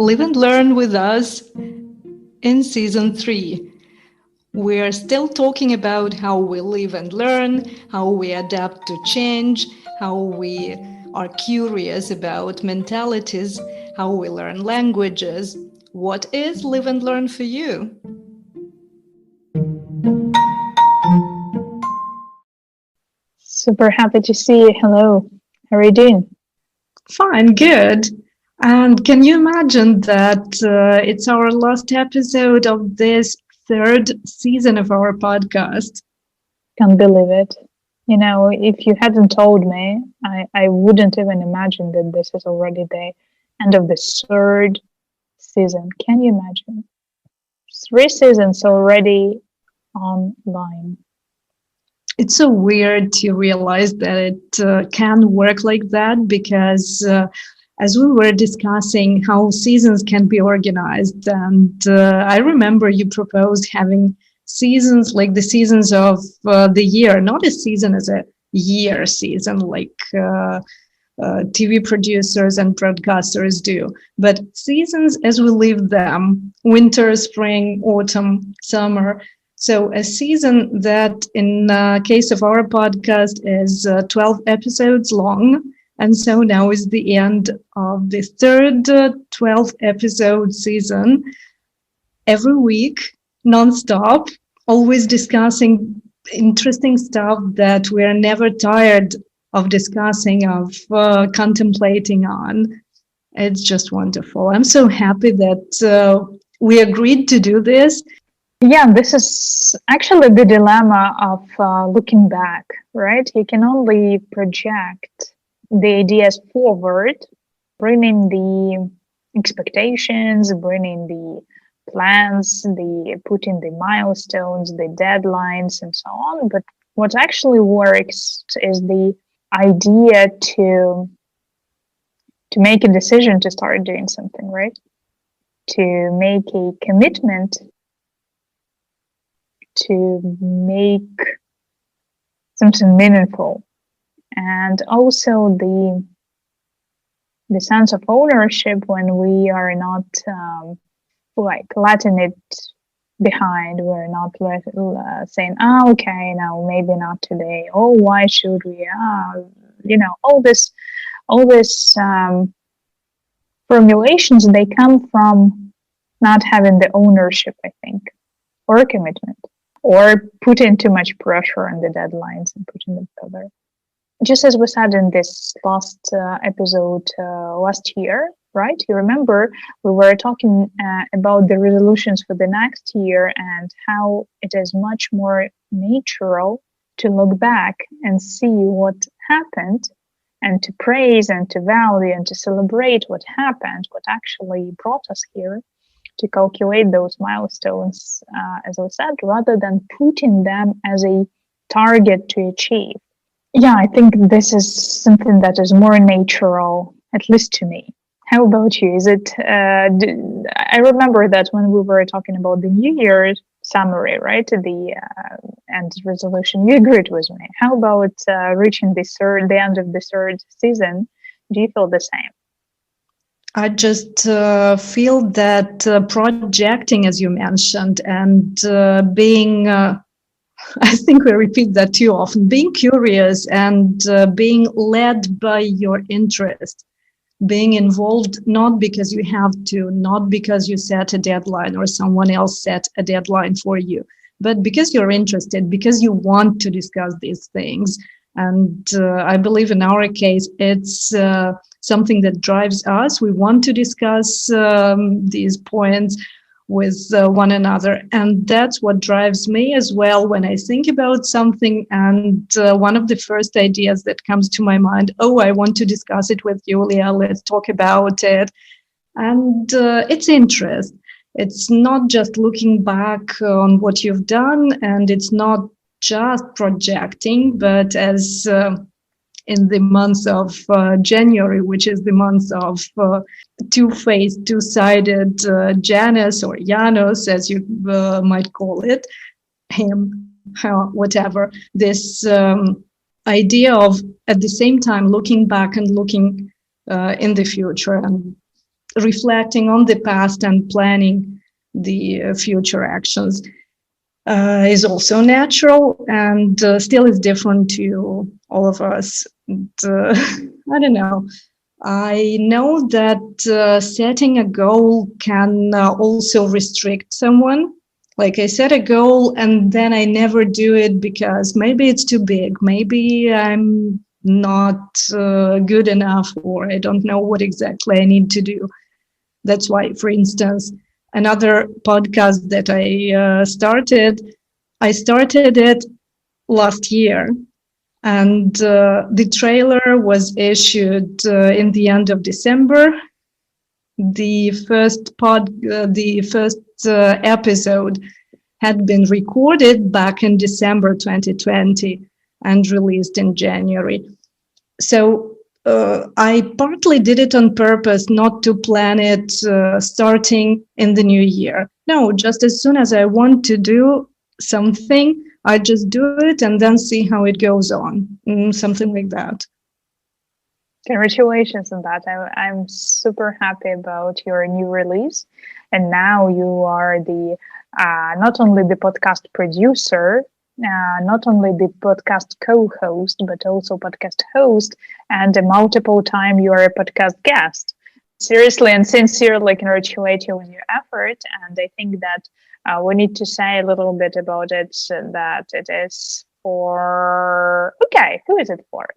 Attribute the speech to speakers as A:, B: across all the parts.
A: Live and learn with us in season 3. We're still talking about how we live and learn, how we adapt to change, how we are curious about mentalities, how we learn languages. What is live and learn for you?
B: Super happy to see you. Hello. How are you doing?
A: Fine, good. And can you imagine that it's our last episode of this third season of our podcast?
B: Can't believe it. If you hadn't told me, I wouldn't even imagine that this is already the end of the third season. Can you imagine? 3 seasons already online.
A: It's so weird to realize that it can work like that because as we were discussing how seasons can be organized, and I remember you proposed having seasons like the seasons of the year, not a season as a year season like TV producers and broadcasters do, but seasons as we live them: winter, spring, autumn, summer. So a season that, in case of our podcast, is 12 episodes long. And so now is the end of the third 12-episode season. Every week, nonstop, always discussing interesting stuff that we are never tired of discussing, of contemplating on. It's just wonderful. I'm so happy that we agreed to do this.
B: Yeah, this is actually the dilemma of looking back, right? You can only project the ideas forward, bringing the expectations, bringing the plans, putting the milestones, the deadlines, and so on. But what actually works is the idea to make a decision to start doing something, right? To make a commitment to make something meaningful, and also the sense of ownership when we are not letting it behind. We're not saying, okay, no, maybe not today. Oh, why should we? All this formulations, they come from not having the ownership, I think, or commitment, or putting too much pressure on the deadlines and putting them further. Just as we said in this last episode last year, right? You remember we were talking about the resolutions for the next year and how it is much more natural to look back and see what happened and to praise and to value and to celebrate what happened, what actually brought us here, to calculate those milestones, as I said, rather than putting them as a target to achieve. Yeah, I think this is something that is more natural, at least to me. How about you? Is it? I remember that when we were talking about the New Year's summary, right? The and resolution, you agreed with me. How about reaching the end of the third season? Do you feel the same?
A: I just feel that projecting, as you mentioned, and being, I think we repeat that too often, being curious and being led by your interest, being involved not because you have to, not because you set a deadline or someone else set a deadline for you, but because you're interested, because you want to discuss these things. And I believe in our case, it's something that drives us. We want to discuss these points with one another. And that's what drives me as well when I think about something. And one of the first ideas that comes to my mind, oh, I want to discuss it with Julia. Let's talk about it. And it's interest. It's not just looking back on what you've done, and it's not just projecting, but as in the month of January, which is the month of two-faced, two-sided Janus or Janus, as you might call it, him, whatever, this idea of at the same time looking back and looking in the future. And reflecting on the past and planning the future actions is also natural, and still is different to all of us. And, I don't know. I know that setting a goal can also restrict someone. Like I set a goal and then I never do it because maybe it's too big, maybe I'm not good enough, or I don't know what exactly I need to do. That's why, for instance, another podcast that I started it last year, and the trailer was issued in the end of December. The first episode had been recorded back in December 2020 and released in January. So I partly did it on purpose, not to plan it starting in the new year. No, just as soon as I want to do something, I just do it and then see how it goes on, something like that.
B: Congratulations on that. I'm super happy about your new release. And now you are the not only the podcast producer, not only the podcast co-host, but also podcast host, and a multiple time you are a podcast guest. Seriously and sincerely congratulate you on your effort. And I think that we need to say a little bit about it, that it is for, okay, who is it for?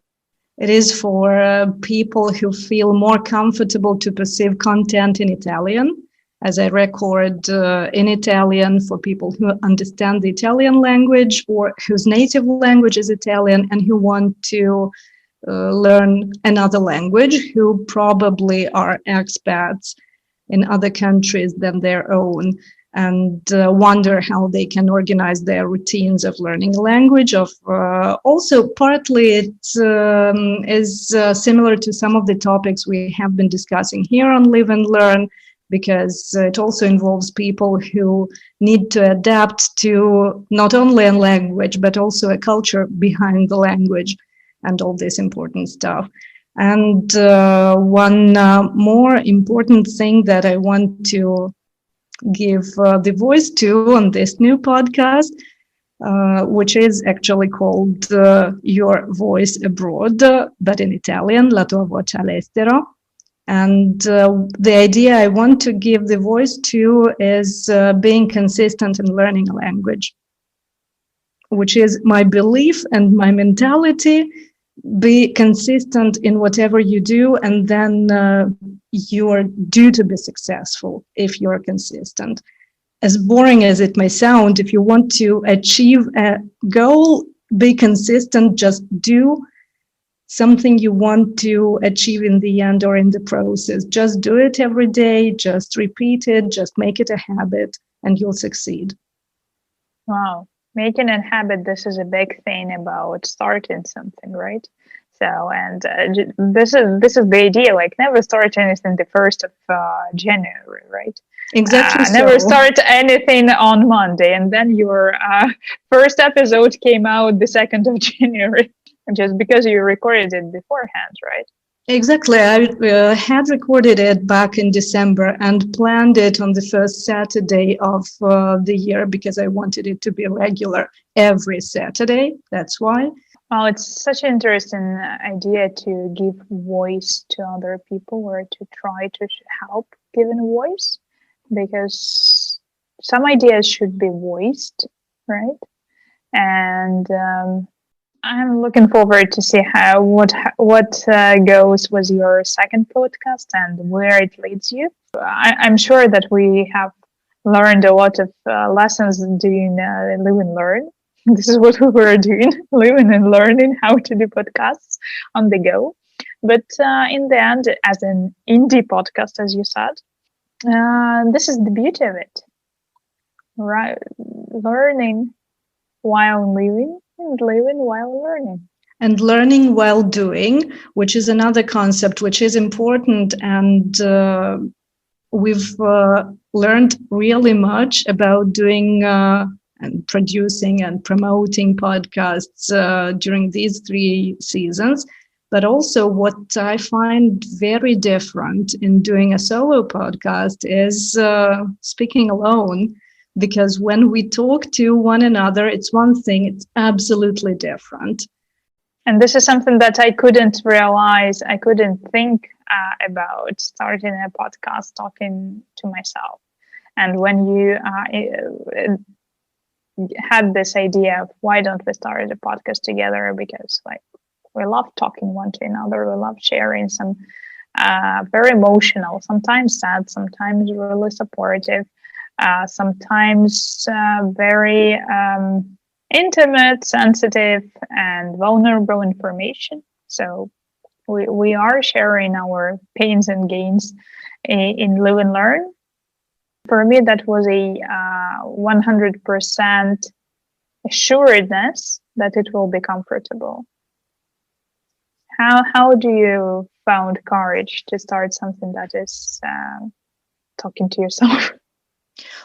A: It is for people who feel more comfortable to perceive content in Italian, as I record in Italian, for people who understand the Italian language or whose native language is Italian and who want to learn another language, who probably are expats in other countries than their own, and wonder how they can organize their routines of learning a language. Also, partly it is similar to some of the topics we have been discussing here on Live and Learn, because it also involves people who need to adapt to not only a language, but also a culture behind the language and all this important stuff. And one more important thing that I want to give the voice to on this new podcast, which is actually called Your Voice Abroad, but in Italian, La tua voce all'estero. And the idea I want to give the voice to is being consistent in learning a language, which is my belief and my mentality. Be consistent in whatever you do, and then you're due to be successful if you're consistent. As boring as it may sound, if you want to achieve a goal, be consistent, just do something you want to achieve in the end or in the process. Just do it every day, just repeat it, just make it a habit, and you'll succeed.
B: Wow. Making a habit, this is a big thing about starting something, right? So, and this is the idea, like never start anything the 1st of January, right?
A: Exactly.
B: Never start anything on Monday, and then your first episode came out the 2nd of January, just because you recorded it beforehand, right?
A: Exactly. I had recorded it back in December and planned it on the first Saturday of the year, because I wanted it to be regular every Saturday. That's why.
B: Well, it's such an interesting idea to give voice to other people, or to try to help giving voice, because some ideas should be voiced, right? And I'm looking forward to see what goes with your second podcast and where it leads you. I'm sure that we have learned a lot of lessons doing Live and Learn. This is what we were doing, living and learning how to do podcasts on the go. But in the end, as an indie podcast, as you said, this is the beauty of it, right? Learning while living, and living while learning.
A: And learning while doing, which is another concept which is important. And we've learned really much about doing and producing and promoting podcasts during these 3 seasons. But also what I find very different in doing a solo podcast is speaking alone. Because when we talk to one another, it's one thing, it's absolutely different.
B: And this is something that I couldn't realize, I couldn't think about starting a podcast talking to myself. And when you had this idea of why don't we start a podcast together, because like we love talking one to another, we love sharing some very emotional, sometimes sad, sometimes really supportive, sometimes very intimate, sensitive, and vulnerable information. So we are sharing our pains and gains in Live and Learn. For me, that was a 100% assuredness that it will be comfortable. How do you found courage to start something that is talking to yourself?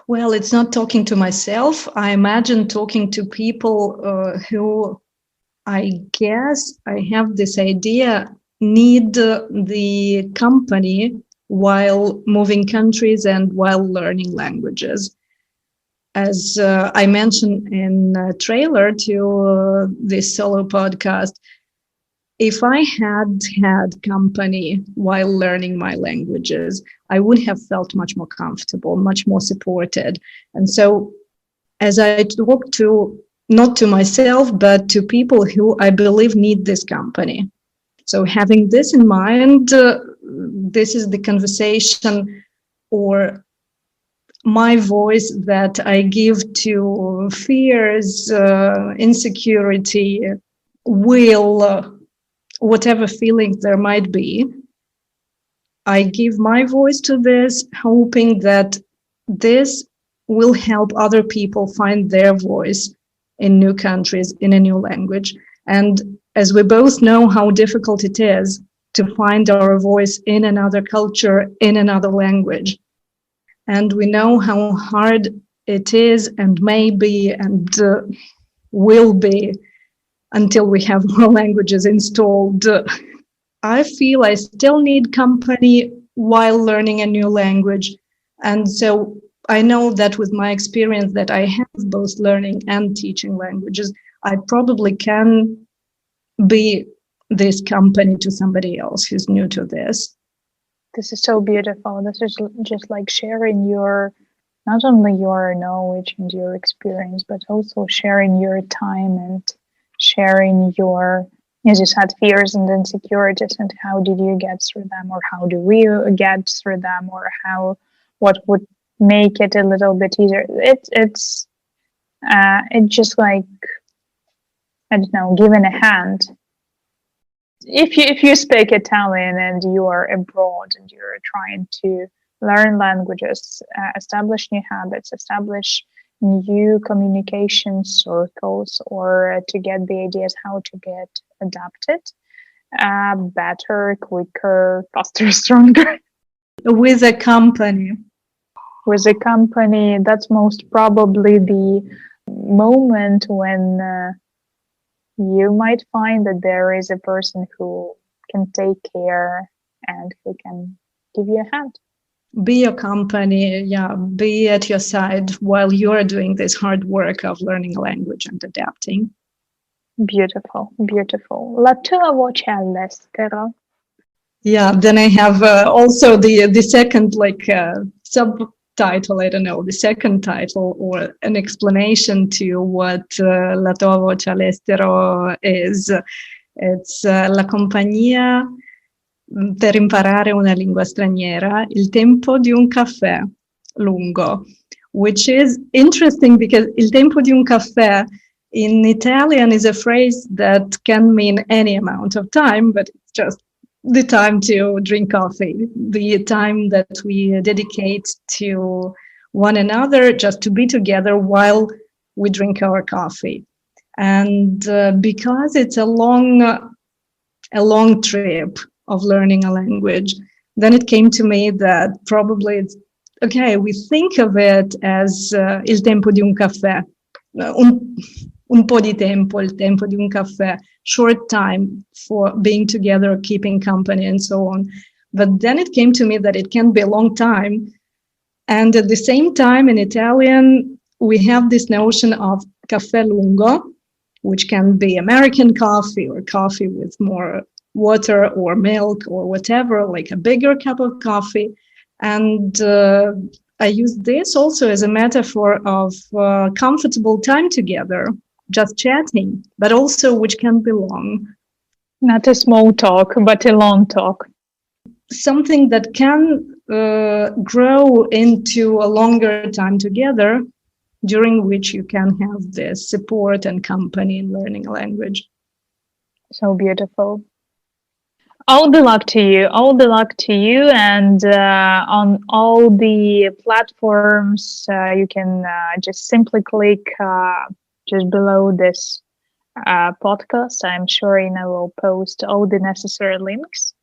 A: Well, it's not talking to myself. I imagine talking to people who, I guess, I have this idea, need the company while moving countries and while learning languages. As I mentioned in a trailer to this solo podcast, if I had company while learning my languages, I would have felt much more comfortable, much more supported. And so as I talk to, not to myself, but to people who I believe need this company. So having this in mind, this is the conversation or my voice that I give to fears, insecurity, will, whatever feelings there might be. I give my voice to this, hoping that this will help other people find their voice in new countries, in a new language. And as we both know how difficult it is to find our voice in another culture, in another language. And we know how hard it is and may be and will be until we have more languages installed. I feel I still need company while learning a new language. And so I know that with my experience that I have both learning and teaching languages, I probably can be this company to somebody else who's new to this.
B: This is so beautiful. This is just like sharing your, not only your knowledge and your experience, but also sharing your time and sharing your, as you said, fears and insecurities, and how did you get through them, or how do we get through them, or how, what would make it a little bit easier. It's just like, I don't know, giving a hand. If you speak Italian and you are abroad and you're trying to learn languages, establish new habits, establish new communication circles, or to get the ideas how to get adapted better, quicker, faster, stronger.
A: With a company.
B: With a company, that's most probably the moment when you might find that there is a person who can take care and who can give you a hand.
A: Be your company, yeah, be at your side while you're doing this hard work of learning a language and adapting.
B: Beautiful, beautiful. La tua voce all'estero.
A: Yeah, then I have also the second subtitle, I don't know, the second title or an explanation to what La tua voce all'estero is. It's la compagnia per imparare una lingua straniera, il tempo di un caffè lungo, which is interesting because il tempo di un caffè in Italian is a phrase that can mean any amount of time, but it's just the time to drink coffee, the time that we dedicate to one another, just to be together while we drink our coffee. And because it's a long trip of learning a language, then it came to me that probably it's okay. We think of it as il tempo di un caffè, un po' di tempo, il tempo di un caffè, short time for being together, keeping company, and so on. But then it came to me that it can be a long time. And at the same time, in Italian, we have this notion of caffè lungo, which can be American coffee or coffee with more water or milk or whatever, like a bigger cup of coffee. And I use this also as a metaphor of comfortable time together, just chatting, but also which can be long.
B: Not a small talk, but a long talk.
A: Something that can grow into a longer time together, during which you can have this support and company in learning a language.
B: So beautiful. All the luck to you. All the luck to you. And on all the platforms, you can just simply click just below this podcast. I'm sure Ina will post all the necessary links.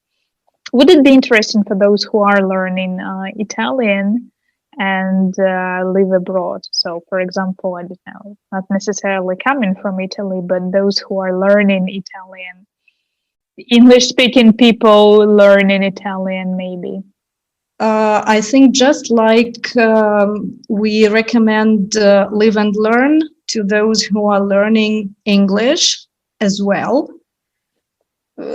B: Would it be interesting for those who are learning Italian and live abroad? So, for example, I don't know, not necessarily coming from Italy, but those who are learning Italian, English-speaking people learning Italian, maybe.
A: I think just like we recommend Live and Learn to those who are learning English as well,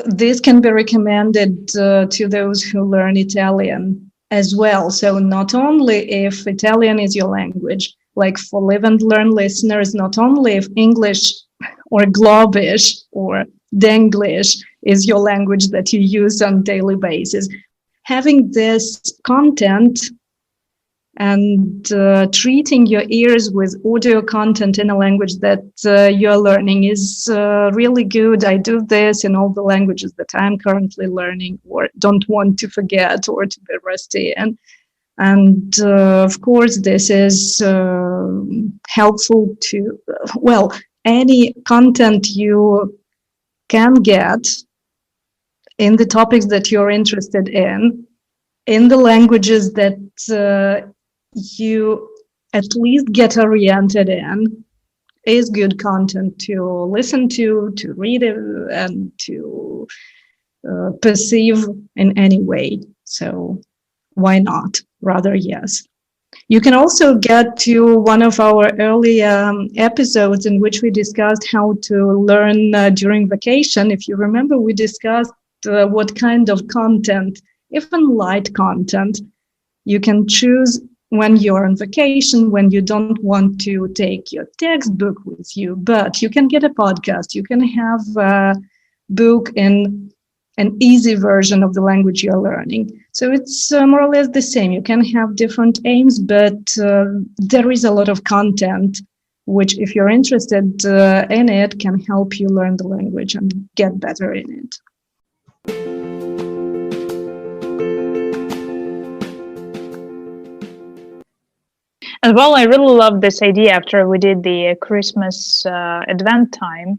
A: this can be recommended to those who learn Italian as well. So not only if Italian is your language, like for Live and Learn listeners, not only if English or Globish or Denglish is your language that you use on a daily basis. Having this content and treating your ears with audio content in a language that you're learning is really good. I do this in all the languages that I'm currently learning or don't want to forget or to be rusty in. And of course, this is helpful to, well, any content you can get in the topics that you're interested in the languages that you at least get oriented in, is good content to listen to read it, and to perceive in any way. So why not? Rather, yes. You can also get to one of our early episodes in which we discussed how to learn during vacation. If you remember, we discussed what kind of content, even light content, you can choose when you're on vacation, when you don't want to take your textbook with you, but you can get a podcast, you can have a book in an easy version of the language you're learning. So it's more or less the same. You can have different aims, but there is a lot of content which, if you're interested in it, can help you learn the language and get better in it.
B: As well, I really love this idea after we did the Christmas Advent time,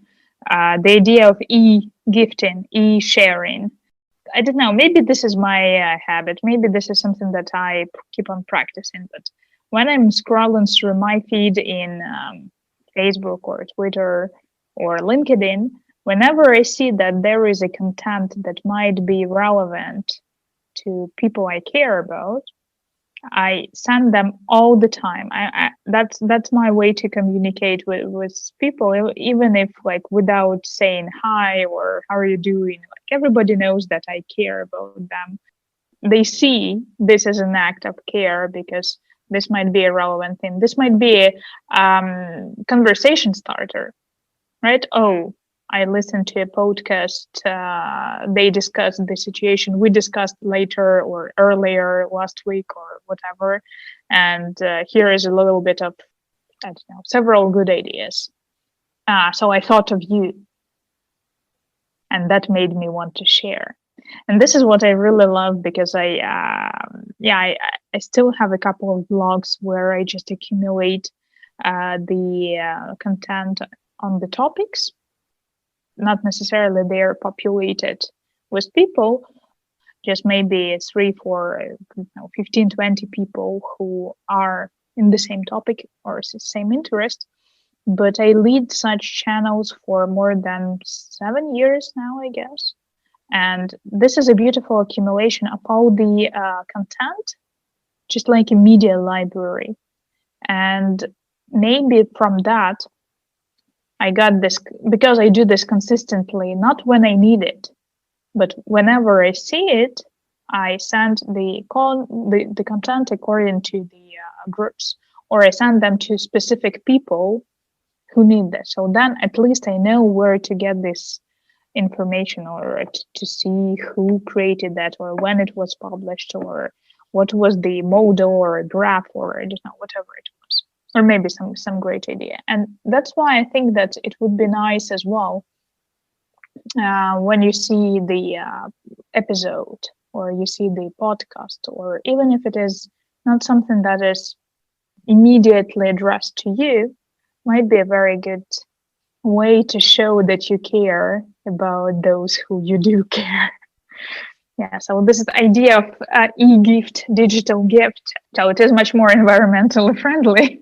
B: the idea of e-gifting, e-sharing. I don't know, maybe this is my habit. Maybe this is something that I keep on practicing. But when I'm scrolling through my feed in Facebook or Twitter or LinkedIn, whenever I see that there is a content that might be relevant to people I care about, I send them all the time. That's my way to communicate with people, even if like without saying hi or how are you doing. Like everybody knows that I care about them. They see this as an act of care because this might be a relevant thing. This might be a conversation starter, right? Oh, I listened to a podcast. They discussed the situation we discussed later or earlier last week or whatever. And here is a little bit of, I don't know, several good ideas. So I thought of you. And that made me want to share. And this is what I really love because I still have a couple of blogs where I just accumulate the content on the topics. Not necessarily they're populated with people, just maybe 3, 4, 15, 20 people who are in the same topic or same interest. but I lead such channels for more than 7 years now, I guess. And this is a beautiful accumulation of all the content, just like a media library. And maybe from that, I got this because I do this consistently, not when I need it, but whenever I see it, I send the content according to the groups, or I send them to specific people who need this. So then at least I know where to get this information, or to see who created that, or when it was published, or what was the model or graph, or I don't know, whatever it was, or maybe some great idea. And that's why I think that it would be nice as well, when you see the episode, or you see the podcast, or even if it is not something that is immediately addressed to you, might be a very good way to show that you care about those who you do care. Yeah, so this is the idea of e-gift, digital gift. So it is much more environmentally friendly,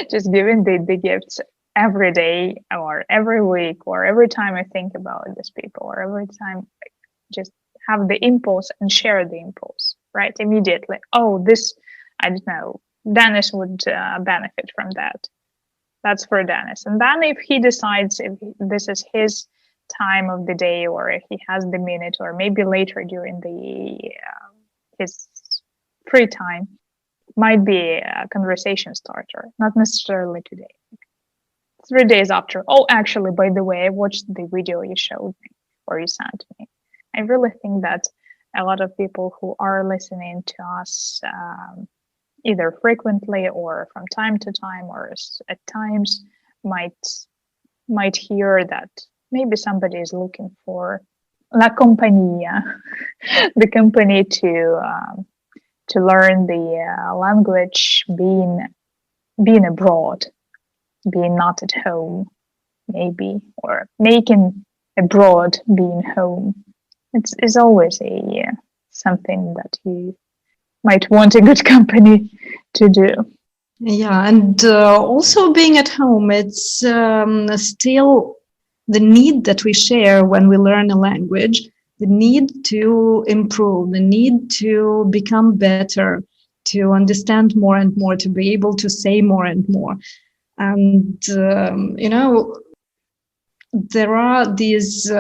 B: just giving the gifts every day, or every week, or every time I think about these people, or every time I just have the impulse and share the impulse, right? Immediately. Oh, this, I don't know, Dennis would benefit from that. That's for Dennis. And then if he decides if this is his time of the day, or if he has the minute, or maybe later during the his free time, might be a conversation starter, not necessarily today. 3 days after, oh, actually, by the way, I watched the video you showed me, or you sent me. I really think that a lot of people who are listening to us, either frequently or from time to time, or at times, might hear that maybe somebody is looking for la compagnia, the company to learn the language, being abroad, being not at home, maybe, or making abroad being home. It's always a something that you might want a good company to do.
A: Yeah, and also being at home, it's still the need that we share when we learn a language, the need to improve, the need to become better, to understand more and more, to be able to say more and more. And, there are these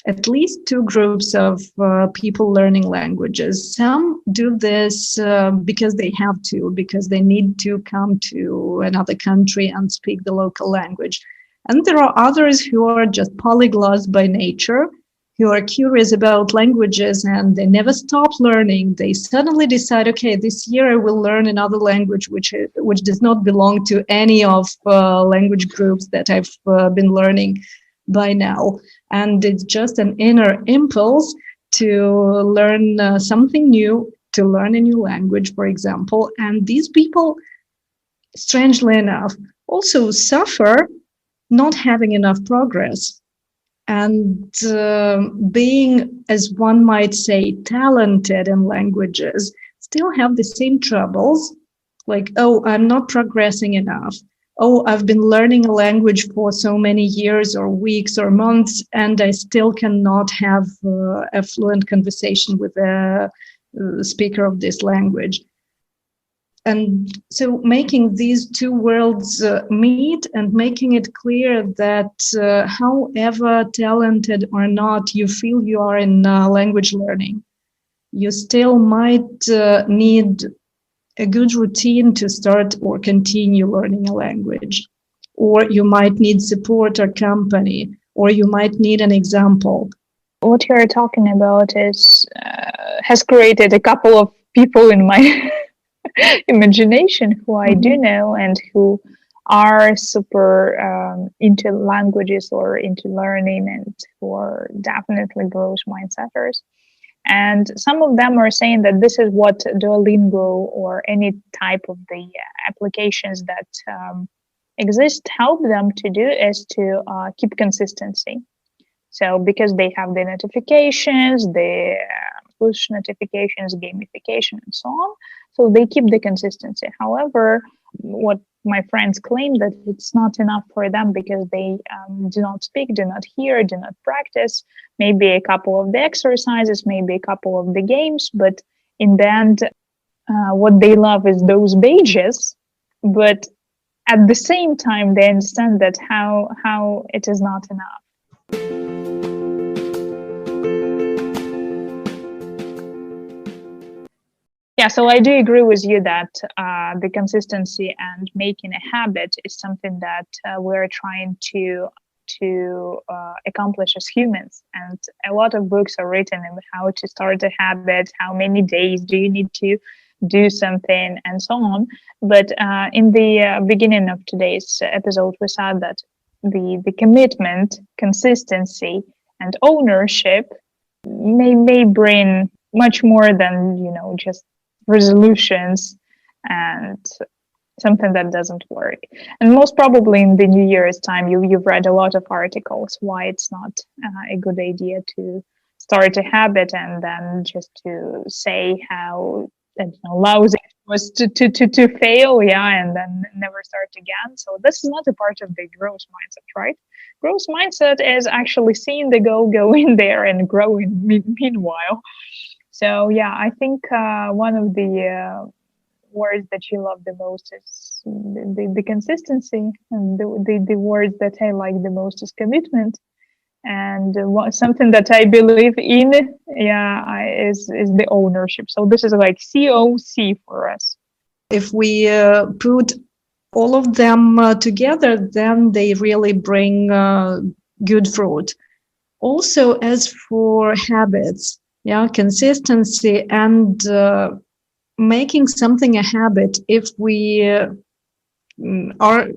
A: at least two groups of people learning languages. Some do this because they have to, because they need to come to another country and speak the local language. And there are others who are just polyglots by nature, who are curious about languages and they never stop learning. They suddenly decide, okay, this year I will learn another language which does not belong to any of language groups that I've been learning by now. And it's just an inner impulse to learn something new, to learn a new language, for example. And these people, strangely enough, also suffer not having enough progress and being, as one might say, talented in languages, still have the same troubles, like, oh, I'm not progressing enough. Oh, I've been learning a language for so many years or weeks or months, and I still cannot have a fluent conversation with a speaker of this language. And so making these two worlds meet and making it clear that however talented or not you feel you are in language learning, you still might need a good routine to start or continue learning a language. Or you might need support or company, or you might need an example.
B: What you're talking about has created a couple of people in my imagination who I do know and who are super into languages or into learning, and who are definitely growth mindsetters. And some of them are saying that this is what Duolingo or any type of the applications that exist help them to do, is to keep consistency. So because they have the notifications, the push notifications, gamification, and so on, so they keep the consistency. However, what my friends claim that it's not enough for them because they do not speak, do not hear, do not practice. Maybe a couple of the exercises, maybe a couple of the games, but in the end, what they love is those pages. But at the same time, they understand that how it is not enough. Yeah, so I do agree with you that the consistency and making a habit is something that we're trying to accomplish as humans. And a lot of books are written on how to start a habit, how many days do you need to do something, and so on. But in the beginning of today's episode, we said that the commitment, consistency, and ownership may bring much more than just resolutions and something that doesn't work. And most probably in the New Year's time, you've read a lot of articles why it's not a good idea to start a habit and then just to say how lousy it was to fail, yeah, and then never start again. So this is not a part of the growth mindset, right? Growth mindset is actually seeing the goal, go in there and grow in meanwhile. So yeah, I think one of the words that you love the most is the consistency, and the words that I like the most is commitment. And something that I believe in, yeah, is the ownership. So this is like COC for us.
A: If we put all of them together, then they really bring good fruit. Also, as for habits, yeah, consistency and making something a habit, if we are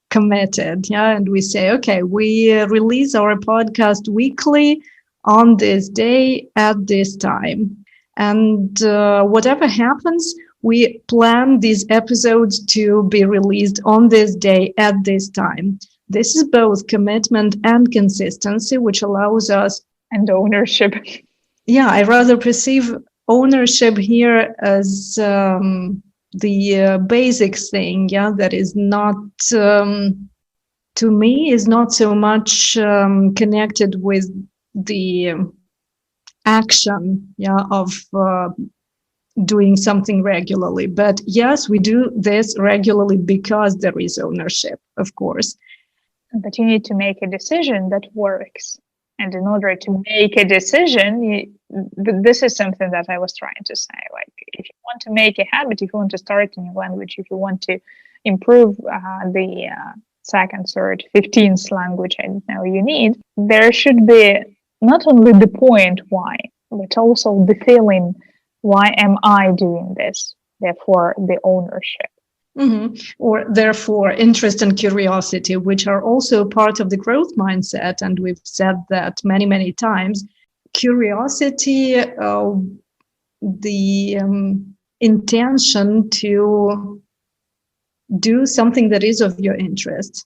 A: committed, yeah, and we say, okay, we release our podcast weekly on this day at this time, and whatever happens, we plan these episodes to be released on this day at this time. This is both commitment and consistency, which allows us.
B: And ownership.
A: Yeah, I rather perceive ownership here as the basic thing, yeah, that is not, to me, is not so much connected with the action, yeah, of doing something regularly. But yes, we do this regularly because there is ownership, of course.
B: But you need to make a decision that works. And in order to make a decision, this is something that I was trying to say. Like, if you want to make a habit, if you want to start a new language, if you want to improve the second, third, 15th language, I don't know, you need, there should be not only the point why, but also the feeling, why am I doing this? Therefore, the ownership.
A: Mm-hmm. Or therefore, interest and curiosity, which are also part of the growth mindset. And we've said that many, many times. Curiosity, the intention to do something that is of your interest.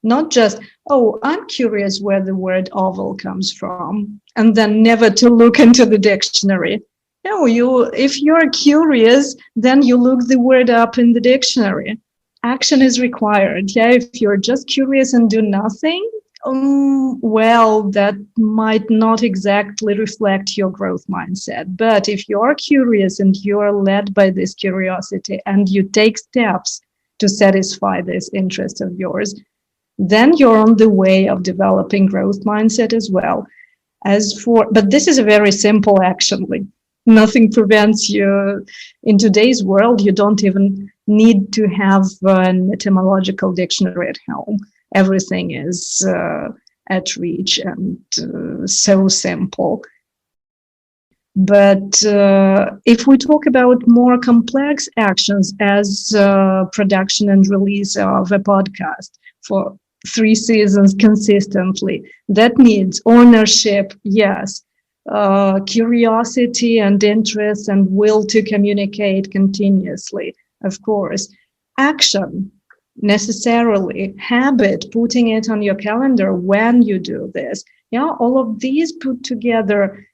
A: Not just, oh, I'm curious where the word oval comes from, and then never to look into the dictionary. No, if you're curious, then you look the word up in the dictionary. Action is required. Yeah, if you're just curious and do nothing, well, that might not exactly reflect your growth mindset. But if you're curious and you're led by this curiosity and you take steps to satisfy this interest of yours, then you're on the way of developing growth mindset as well. But this is a very simple actually. Nothing prevents you. In today's world, you don't even need to have an etymological dictionary at home. Everything is at reach and so simple. But if we talk about more complex actions as production and release of a podcast for 3 seasons consistently, that needs ownership, yes, curiosity and interest and will to communicate continuously, of course. Action, necessarily. Habit, putting it on your calendar when you do this. Yeah, all of these put together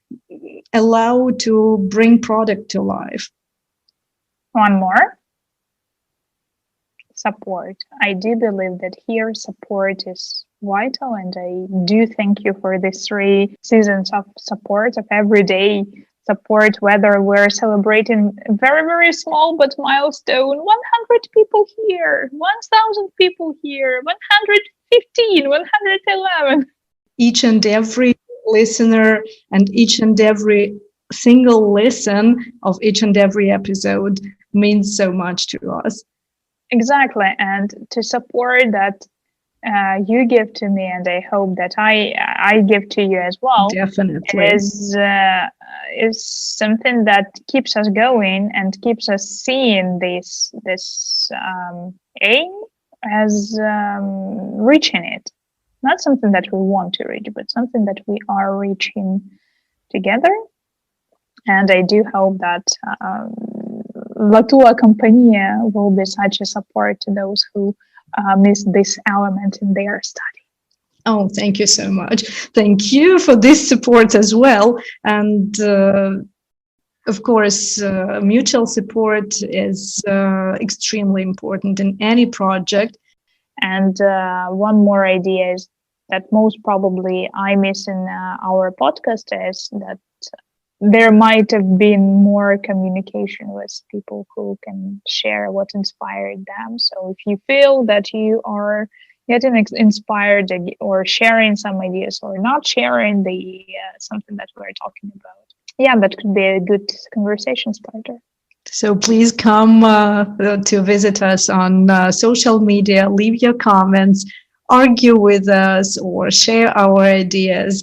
A: allow to bring product to life.
B: One more. support. I do believe that here support is vital, and I do thank you for these 3 seasons of support, of everyday support, whether we're celebrating a very, very small but milestone, 100 people here, 1,000 people here, 115, 111.
A: Each and every listener and each and every single listen of each and every episode means so much to us.
B: Exactly, and to support that you give to me, and I hope that I give to you as well.
A: Definitely
B: is something that keeps us going and keeps us seeing this aim as reaching it. Not something that we want to reach, but something that we are reaching together. And I do hope that La Tua Compagnia will be such a support to those who miss this element in their study.
A: Oh, thank you so much. Thank you for this support as well. And of course, mutual support is extremely important in any project.
B: And one more idea is that most probably I miss in our podcast is that there might have been more communication with people who can share what inspired them. So if you feel that you are getting inspired or sharing some ideas or not sharing the something that we're talking about, yeah, that could be a good conversation starter.
A: So please come to visit us on social media, leave your comments, argue with us, or share our ideas.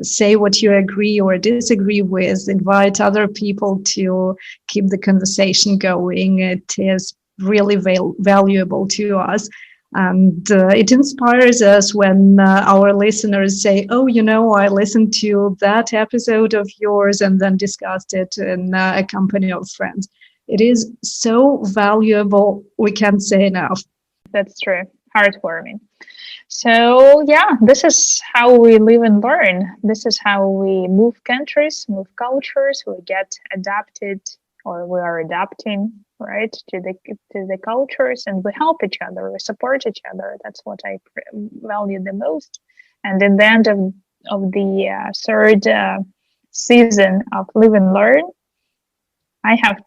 A: Say what you agree or disagree with, invite other people to keep the conversation going. It is really valuable to us. And it inspires us when our listeners say, oh, I listened to that episode of yours and then discussed it in a company of friends. It is so valuable, we can't say enough.
B: That's true. Heartwarming. So yeah, this is how we live and learn. This is how we move countries, move cultures. We get adapted, or we are adapting, right, to the cultures, and we help each other, we support each other. That's what I value the most. And in the end of the 3rd season of Live and Learn, I have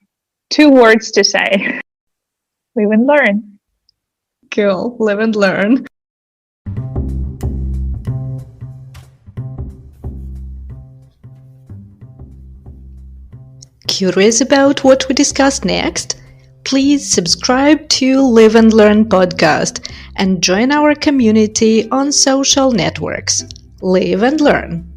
B: 2 words to say: live and learn.
A: Cool. Live and learn. Curious about what we discuss next? Please subscribe to Live and Learn podcast and join our community on social networks. Live and learn.